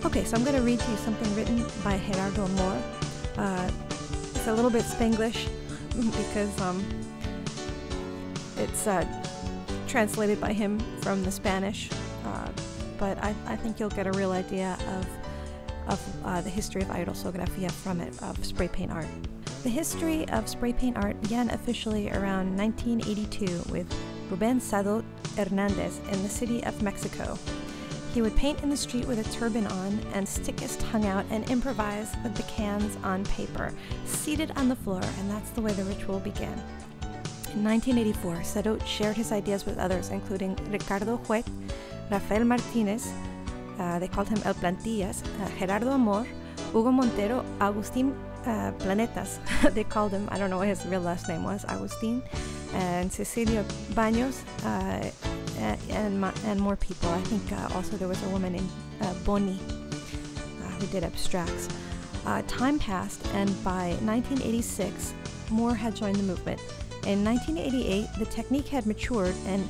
Okay, so I'm going to read to you something written by Gerardo Amor. It's a little bit Spanglish because it's translated by him from the Spanish, but I think you'll get a real idea of the history of aerosolografía from it, of spray paint art. The history of spray paint art began officially around 1982 with Rubén Sadot Hernández in the city of Mexico. He would paint in the street with a turban on and stick his tongue out and improvise with the cans on paper, seated on the floor, and that's the way the ritual began. In 1984, Sadot shared his ideas with others, including Ricardo Huet, Rafael Martinez, they called him El Plantillas, Gerardo Amor, Hugo Montero, Agustín Planetas, they called him, I don't know what his real last name was, Agustín, and Cecilia Baños, and more people. I think also there was a woman named Boni who did abstracts. Time passed, and by 1986, more had joined the movement. In 1988, the technique had matured, and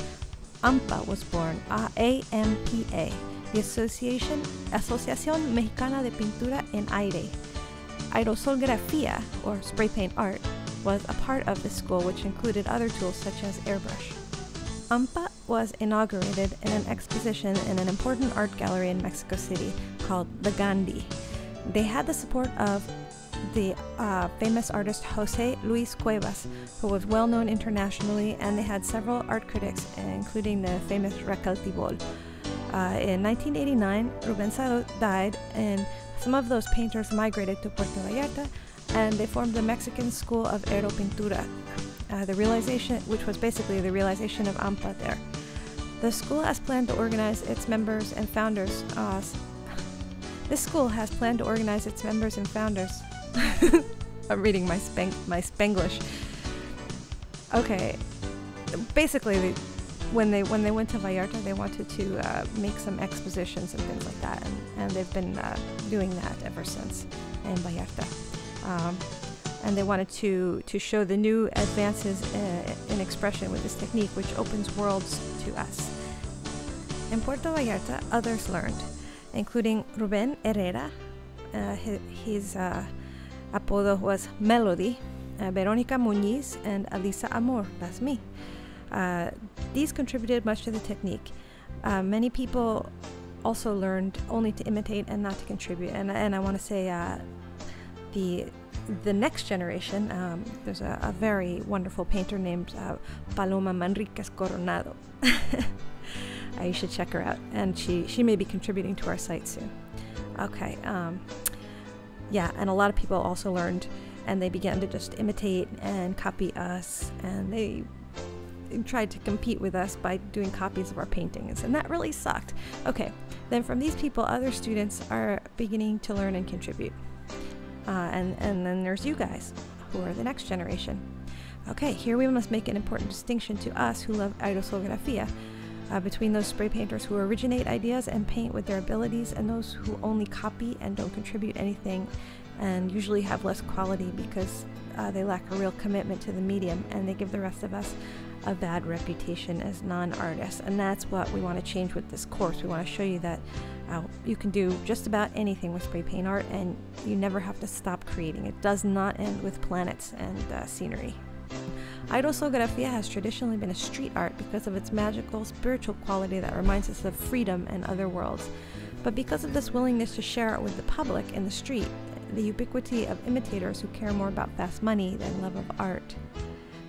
AMPA was born, AMPA, the Asociación Mexicana de Pintura en Aire. Aerosolografía, or spray paint art, was a part of this school, which included other tools such as airbrush. AMPA was inaugurated in an exposition in an important art gallery in Mexico City called the Gandhi. They had the support of the famous artist Jose Luis Cuevas, who was well known internationally, and they had several art critics, including the famous Raquel Tibol. In 1989, Rubén Sadot died, and some of those painters migrated to Puerto Vallarta, and they formed the Mexican School of Aeropintura, which was basically the realization of AMPA there. The school has planned to organize its members and founders. I'm reading my Spanglish. Okay, basically, when they went to Vallarta, they wanted to make some expositions and things like that, and they've been doing that ever since in Vallarta. And they wanted to show the new advances in expression with this technique, which opens worlds to us. In Puerto Vallarta, others learned, including Rubén Herrera, his apodo was Melody, Verónica Muñiz, and Alisa Amor, that's me. These contributed much to the technique. Many people also learned only to imitate and not to contribute, and I want to say the next generation, there's a very wonderful painter named Paloma Manriquez Coronado. You should check her out, and she may be contributing to our site soon. Okay, yeah, and a lot of people also learned, and they began to just imitate and copy us, and they tried to compete with us by doing copies of our paintings, and that really sucked. Okay, then from these people, other students are beginning to learn and contribute. And then there's you guys, who are the next generation. Okay, here we must make an important distinction to us who love aerosolografía between those spray painters who originate ideas and paint with their abilities, and those who only copy and don't contribute anything, and usually have less quality because they lack a real commitment to the medium, and they give the rest of us a bad reputation as non-artists. And that's what we want to change with this course. We want to show you that you can do just about anything with spray paint art, and you never have to stop creating. It does not end with planets and scenery. Aerosolografía has traditionally been a street art because of its magical, spiritual quality that reminds us of freedom and other worlds. But because of this willingness to share it with the public in the street, the ubiquity of imitators who care more about fast money than love of art.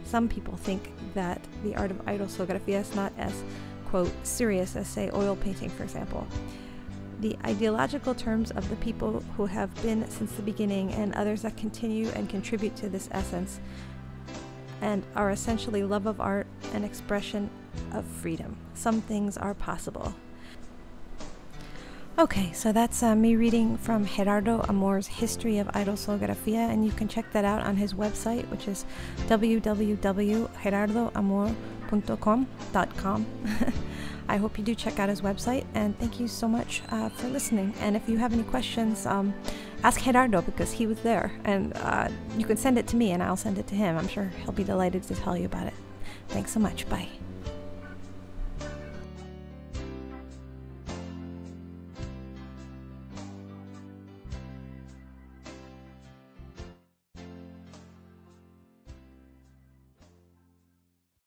Some people think that the art of aerosolografía is not as, quote, serious as, say, oil painting, for example. The ideological terms of the people who have been since the beginning, and others that continue and contribute to this essence, and are essentially love of art and expression of freedom. Some things are possible. Okay, so that's me reading from Gerardo Amor's History of Aerosolografía, and you can check that out on his website, which is www.gerardoamor.com. I hope you do check out his website, and thank you so much for listening. And if you have any questions, ask Gerardo, because he was there, and you can send it to me and I'll send it to him. I'm sure he'll be delighted to tell you about it. Thanks so much. Bye.